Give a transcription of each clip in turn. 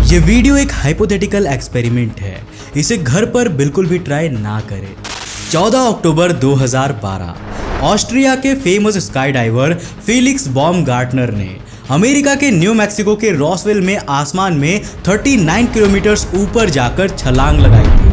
ये वीडियो एक hypothetical experiment है, इसे घर पर बिल्कुल भी ट्राई ना करें। 14 अक्टूबर 2012 ऑस्ट्रिया के famous sky diver Felix Baumgartner ने अमेरिका के न्यू मैक्सिको के रॉसवेल में आसमान में 39 किलोमीटर ऊपर जाकर छलांग लगाई थी।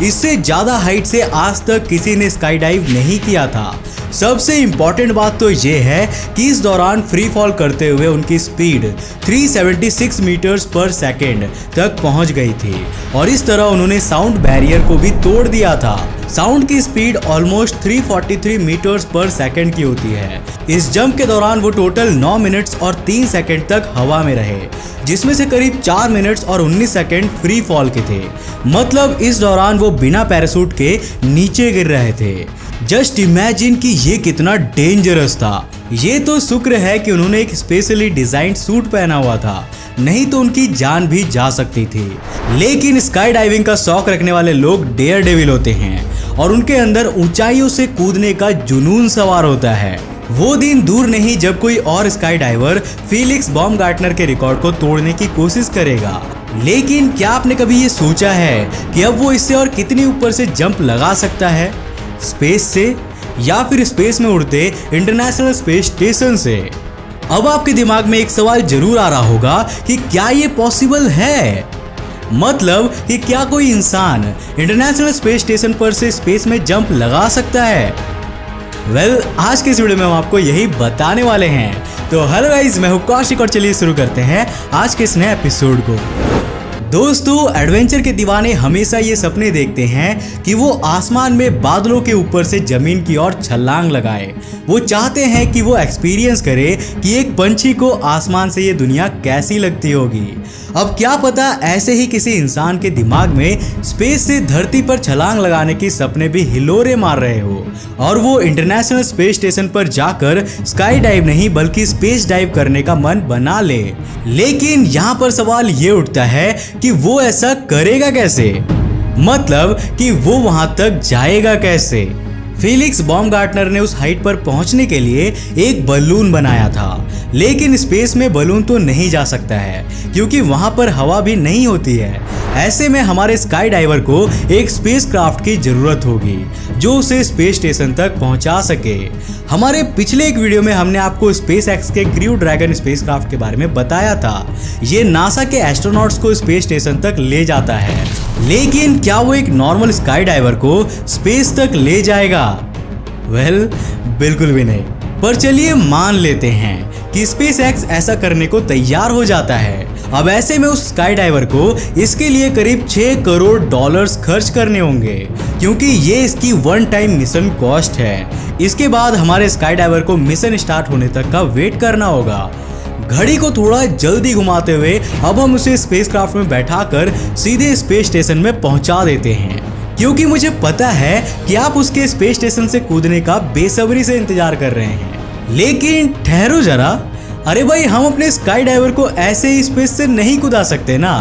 इससे ज़्यादा हाइट से आज तक किसी ने स्काई डाइव नहीं किया था। सबसे इम्पॉर्टेंट बात तो ये है कि इस दौरान फ्री फॉल करते हुए उनकी स्पीड 376 मीटर्स पर सेकेंड तक पहुंच गई थी और इस तरह उन्होंने साउंड बैरियर को भी तोड़ दिया था। साउंड की स्पीड ऑलमोस्ट 343 मीटर्स पर सेकेंड की होती है। इस जंप के दौरान वो टोटल 9 मिनट्स और 3 सेकेंड तक हवा में रहे, जिसमें से करीब 4 मिनट्स और 19 सेकेंड फ्री फॉल के थे। मतलब इस दौरान वो बिना पैराशूट के नीचे गिर रहे थे। जस्ट इमेजिन कि ये कितना डेंजरस था। ये तो शुक्र है कि उन्होंने एक स्पेशली डिजाइन सूट पहना हुआ था, नहीं तो उनकी जान भी जा सकती थी। लेकिन स्काई डाइविंग का शौक रखने वाले लोग डेयर डेविल होते हैं और उनके अंदर ऊंचाइयों से कूदने का जुनून सवार होता है। वो दिन दूर नहीं जब कोई और स्काई डाइवर फेलिक्स बॉमगार्टनर के रिकॉर्ड को तोड़ने की कोशिश करेगा। लेकिन क्या आपने कभी ये सोचा है कि अब वो इससे और कितनी ऊपर से जंप लगा सकता है? स्पेस से या फिर स्पेस में उड़ते इंटरनेशनल स्पेस स्टेशन से? अब आपके दिमाग में एक सवाल जरूर आ रहा होगा कि क्या ये पॉसिबल है? मतलब कि क्या कोई इंसान इंटरनेशनल स्पेस स्टेशन पर से स्पेस में जंप लगा सकता है? वेल, आज के इस वीडियो में हम आपको यही बताने वाले हैं। तो हेलो गाइस, मैं हूं कौशिक और चलिए शुरू करते हैं आज के इस नए एपिसोड को। दोस्तों, एडवेंचर के दीवाने हमेशा ये सपने देखते हैं कि वो आसमान में बादलों के ऊपर से जमीन की ओर छलांग लगाए। वो चाहते हैं कि वो एक्सपीरियंस करे कि एक पंछी को आसमान से ये दुनिया कैसी लगती होगी। अब क्या पता ऐसे ही किसी इंसान के दिमाग में स्पेस से धरती पर छलांग लगाने की सपने भी हिलोरे मार रहे हो और वो इंटरनेशनल स्पेस स्टेशन पर जाकर स्काई डाइव नहीं बल्कि स्पेस डाइव करने का मन बना ले। लेकिन यहाँ पर सवाल ये उठता है कि वो ऐसा करेगा कैसे? मतलब कि वो वहां तक जाएगा कैसे? फेलिक्स बॉमगार्टनर ने उस हाइट पर पहुंचने के लिए एक बलून बनाया था, लेकिन स्पेस में बलून तो नहीं जा सकता है क्योंकि वहां पर हवा भी नहीं होती है। ऐसे में हमारे स्काई डाइवर को एक स्पेस क्राफ्ट की जरूरत होगी जो उसे स्पेस स्टेशन तक पहुंचा सके। हमारे पिछले एक वीडियो में हमने आपको स्पेस एक्स के क्रू ड्रैगन स्पेस क्राफ्ट के बारे में बताया था। ये नासा के एस्ट्रोनॉट्स को स्पेस स्टेशन तक ले जाता है, लेकिन क्या वो एक नॉर्मल स्काई डाइवर को स्पेस तक ले जाएगा? वेल, बिल्कुल भी नहीं। पर चलिए मान लेते हैं कि स्पेस एक्स ऐसा करने को तैयार हो जाता है। अब ऐसे में उस स्काई डाइवर को इसके लिए करीब 6 करोड़ डॉलर्स खर्च करने होंगे क्योंकि ये इसकी वन टाइम मिशन कॉस्ट है। इसके बाद हमारे स्काई डाइवर को मिशन स्टार्ट होने तक का वेट करना होगा। घड़ी को थोड़ा जल्दी घुमाते हुए अब हम उसे स्पेसक्राफ्ट में बैठाकर सीधे स्पेस स्टेशन में पहुंचा देते हैं क्योंकि मुझे पता है कि आप उसके स्पेस स्टेशन से कूदने का बेसब्री से इंतजार कर रहे हैं। लेकिन ठहरो जरा, अरे भाई, हम अपने स्काई डाइवर को ऐसे ही स्पेस से नहीं कूदा सकते ना।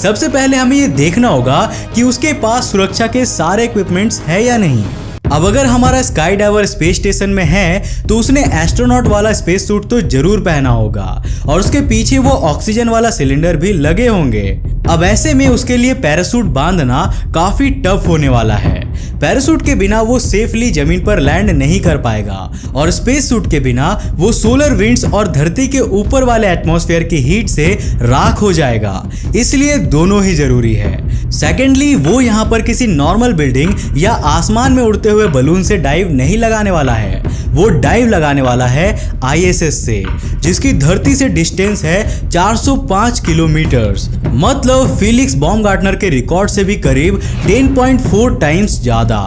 सबसे पहले हमें ये देखना होगा कि उसके पास सुरक्षा के सारे इक्विपमेंट्स है या नहीं। अब अगर हमारा स्काई डाइवर स्पेस स्टेशन में है तो उसने एस्ट्रोनॉट वाला स्पेस सूट तो जरूर पहना होगा और उसके पीछे वो ऑक्सीजन वाला सिलेंडर भी लगे होंगे। अब ऐसे में उसके लिए पैराशूट बांधना काफी टफ होने वाला है। पैराशूट के बिना वो सेफली जमीन पर लैंड नहीं कर पाएगा और स्पेस सूट के बिना वो सोलर विंड्स और धरती के ऊपर वाले एटमॉस्फेयर की हीट से राख हो जाएगा। इसलिए दोनों ही जरूरी है। सेकेंडली, वो यहाँ पर किसी नॉर्मल बिल्डिंग या आसमान में उड़ते हुए बलून से डाइव नहीं लगाने वाला है। वो डाइव लगाने वाला है ISS से, जिसकी धरती से डिस्टेंस है 405 किलोमीटर। मतलब फेलिक्स बॉमगार्टनर के रिकॉर्ड से भी करीब 10.4 टाइम्स ज्यादा।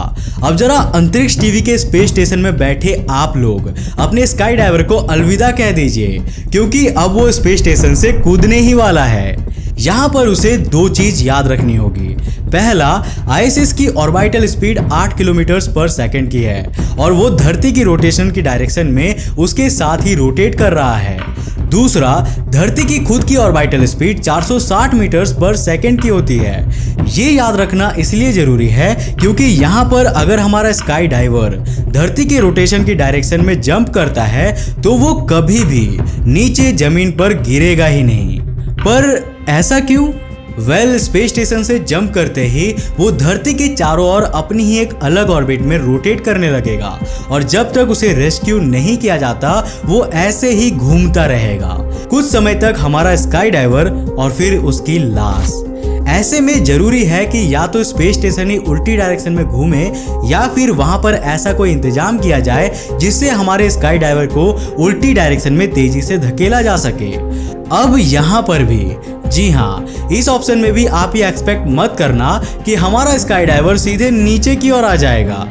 अब जरा अंतरिक्ष टीवी के स्पेस स्टेशन में बैठे आप लोग अपने स्काई डाइवर को अलविदा कह दीजिए क्योंकि अब वो स्पेस स्टेशन से कूदने ही वाला है। यहाँ पर उसे 2 चीज याद रखनी होगी। पहला, ISS की ऑर्बिटल स्पीड 8 किलोमीटर पर सेकंड की है और वो धरती की रोटेशन की डायरेक्शन में उसके साथ ही रोटेट कर रहा है। दूसरा, धरती की खुद की ऑर्बिटल स्पीड 460 मीटर्स पर सेकंड की होती है। ये याद रखना इसलिए जरूरी है क्योंकि यहाँ पर अगर हमारा स्काई डाइवर धरती के रोटेशन की डायरेक्शन में जंप करता है तो वो कभी भी नीचे जमीन पर गिरेगा ही नहीं। पर ऐसा क्यों? स्पेस स्टेशन से जंप करते ही वो धरती के चारों ओर अपनी ही एक अलग ऑर्बिट में रोटेट करने लगेगा और जब तक उसे रेस्क्यू नहीं किया जाता वो ऐसे ही घूमता रहेगा कुछ समय तक हमारा स्काई डाइवर और फिर उसकी लाश। ऐसे में जरूरी है कि या तो स्पेस स्टेशन ही उल्टी डायरेक्शन में घूमे या फिर वहां पर ऐसा कोई इंतजाम किया जाए जिससे हमारे स्काई डाइवर को उल्टी डायरेक्शन में तेजी से धकेला जा सके। अब यहाँ पर भी जी हाँ, इस ऑप्शन में भी आप ये एक्सपेक्ट मत करना कि हमारा स्काई डाइवर सीधे नीचे की ओर आ जाएगा।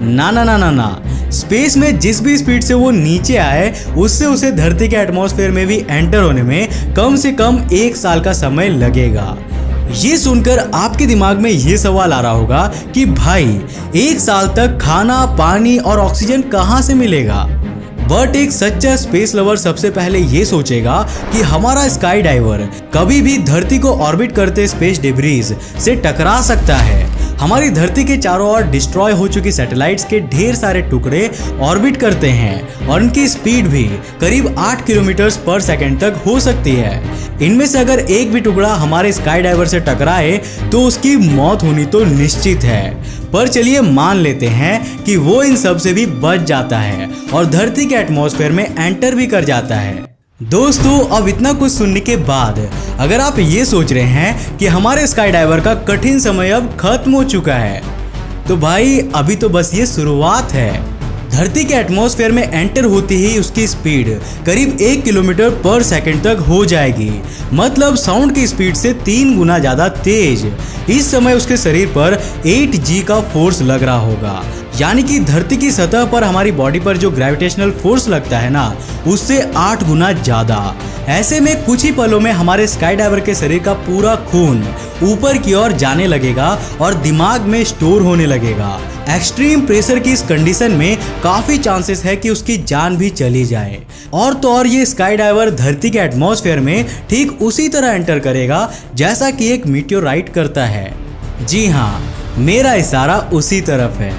ना ना ना ना ना, स्पेस में जिस भी स्पीड से वो नीचे आए उससे उसे धरती के एटमॉस्फेयर में भी एंटर होने में कम से कम 1 साल का समय लगेगा। ये सुनकर आपके दिमाग में ये सवाल आ रहा होगा कि भाई 1 साल तक खाना, पानी और ऑक्सीजन कहाँ से मिलेगा? बट एक सच्चा स्पेस लवर सबसे पहले ये सोचेगा कि हमारा स्काई डाइवर कभी भी धरती को ऑर्बिट करते स्पेस डिब्रीज से टकरा सकता है। हमारी धरती के चारों ओर डिस्ट्रॉय हो चुकी सैटेलाइट्स के ढेर सारे टुकड़े ऑर्बिट करते हैं और उनकी स्पीड भी करीब 8 किलोमीटर पर सेकंड तक हो सकती है। इनमें से अगर एक भी टुकड़ा हमारे स्काई डाइवर से टकराए तो उसकी मौत होनी तो निश्चित है। पर चलिए मान लेते हैं कि वो इन सब से भी बच जाता है और धरती के एटमॉस्फेयर में एंटर भी कर जाता है। दोस्तों, अब इतना कुछ सुनने के बाद अगर आप ये सोच रहे हैं कि हमारे स्काई डाइवर का कठिन समय अब खत्म हो चुका है तो भाई अभी तो बस ये शुरुआत है। धरती के एटमॉस्फेयर में एंटर होते ही उसकी स्पीड करीब 1 किलोमीटर पर सेकंड तक हो जाएगी, मतलब साउंड की स्पीड से 3 गुना ज्यादा तेज। इस समय उसके शरीर पर 8G का फोर्स लग रहा होगा, यानी कि धरती की सतह पर हमारी बॉडी पर जो ग्रेविटेशनल फोर्स लगता है ना, उससे 8 गुना ज्यादा। ऐसे में कुछ ही पलों में हमारे स्काई डाइवर के शरीर का पूरा खून ऊपर की ओर जाने लगेगा और दिमाग में स्टोर होने लगेगा। एक्सट्रीम प्रेशर की इस कंडीशन में काफी चांसेस है कि उसकी जान भी चली जाए। और तो और ये स्काई डाइवर धरती के एटमॉस्फेयर में ठीक उसी तरह एंटर करेगा जैसा कि एक मीटियोराइट करता है। जी हाँ, मेरा इशारा उसी तरफ है।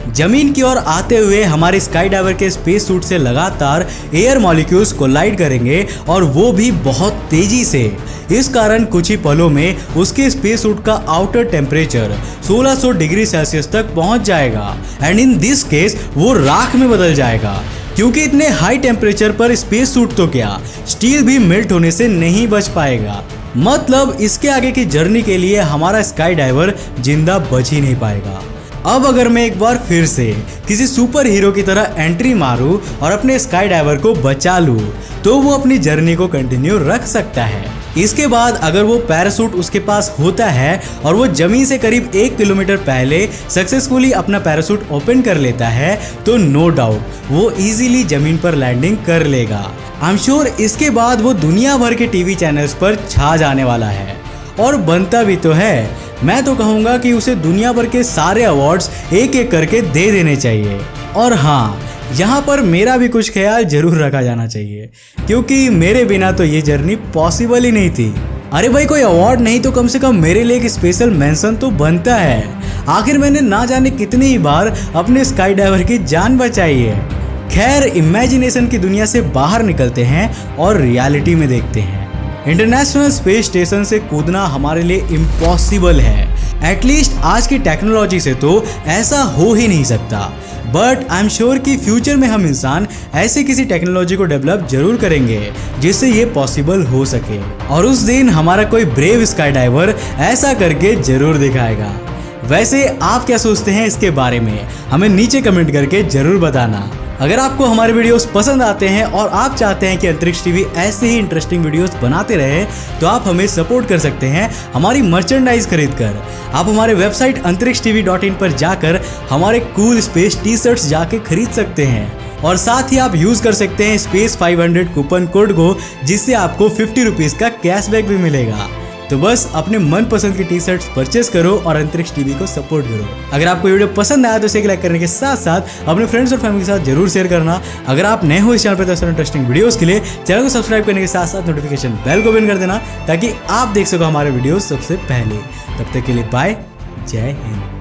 जमीन की ओर आते हुए हमारे स्काई डाइवर के स्पेस सूट से लगातार एयर मॉलिक्यूल्स कोलाइड करेंगे और वो भी बहुत तेजी से। इस कारण कुछ ही पलों में उसके स्पेस सूट का आउटर टेम्परेचर 1600 डिग्री सेल्सियस तक पहुंच जाएगा एंड इन दिस केस वो राख में बदल जाएगा, क्योंकि इतने हाई टेम्परेचर पर स्पेस सूट तो क्या, स्टील भी मेल्ट होने से नहीं बच पाएगा। मतलब इसके आगे की जर्नी के लिए हमारा स्काई डाइवर जिंदा बच ही नहीं पाएगा। अब अगर मैं एक बार फिर से किसी सुपर हीरो की तरह एंट्री मारूं और अपने स्काई डाइवर को बचा लूं तो वो अपनी जर्नी को कंटिन्यू रख सकता है। इसके बाद अगर वो पैराशूट उसके पास होता है और वो जमीन से करीब 1 किलोमीटर पहले सक्सेसफुली अपना पैराशूट ओपन कर लेता है तो नो डाउट वो इजीली जमीन पर लैंडिंग कर लेगा। आई एम श्योर इसके बाद वो दुनिया भर के टीवी चैनल्स पर छा जाने वाला है और बनता भी तो है। मैं तो कहूँगा कि उसे दुनिया भर के सारे अवार्ड्स एक एक करके दे देने चाहिए। और हाँ, यहाँ पर मेरा भी कुछ ख्याल जरूर रखा जाना चाहिए, क्योंकि मेरे बिना तो ये जर्नी पॉसिबल ही नहीं थी। अरे भाई, कोई अवार्ड नहीं तो कम से कम मेरे लिए एक स्पेशल मेंशन तो बनता है। आखिर मैंने ना जाने कितनी ही बार अपने स्काई डाइवर की जान बचाई है। खैर, इमेजिनेशन की दुनिया से बाहर निकलते हैं और रियलिटी में देखते हैं। इंटरनेशनल स्पेस स्टेशन से कूदना हमारे लिए इम्पॉसिबल है। एटलीस्ट आज की टेक्नोलॉजी से तो ऐसा हो ही नहीं सकता। बट आई एम श्योर कि फ्यूचर में हम इंसान ऐसे किसी टेक्नोलॉजी को डेवलप जरूर करेंगे जिससे ये पॉसिबल हो सके, और उस दिन हमारा कोई ब्रेव स्काई डाइवर ऐसा करके जरूर दिखाएगा। वैसे आप क्या सोचते हैं इसके बारे में, हमें नीचे कमेंट करके जरूर बताना। अगर आपको हमारे वीडियोस पसंद आते हैं और आप चाहते हैं कि अंतरिक्ष टीवी ऐसे ही इंटरेस्टिंग वीडियोस बनाते रहे तो आप हमें सपोर्ट कर सकते हैं हमारी मर्चेंडाइज खरीद कर। आप हमारे वेबसाइट antarikshtv.in पर जाकर हमारे कूल स्पेस टी शर्ट्स जाके खरीद सकते हैं, और साथ ही आप यूज कर सकते हैं स्पेस 500 कूपन कोड को, जिससे आपको 50 रुपीज़ का कैशबैक भी मिलेगा। तो बस अपने मनपसंद की टी शर्ट्स परचेस करो और अंतरिक्ष टीवी को सपोर्ट करो। अगर आपको वीडियो पसंद आया तो इसे लाइक करने के साथ साथ अपने फ्रेंड्स और फैमिली के साथ जरूर शेयर करना। अगर आप नए हो इस चैनल पर तो इंटरेस्टिंग वीडियोस के लिए चैनल को सब्सक्राइब करने के साथ साथ नोटिफिकेशन बेल को बंद कर देना ताकि आप देख सको हमारे वीडियो सबसे पहले। तब तक के लिए बाय, जय हिंद।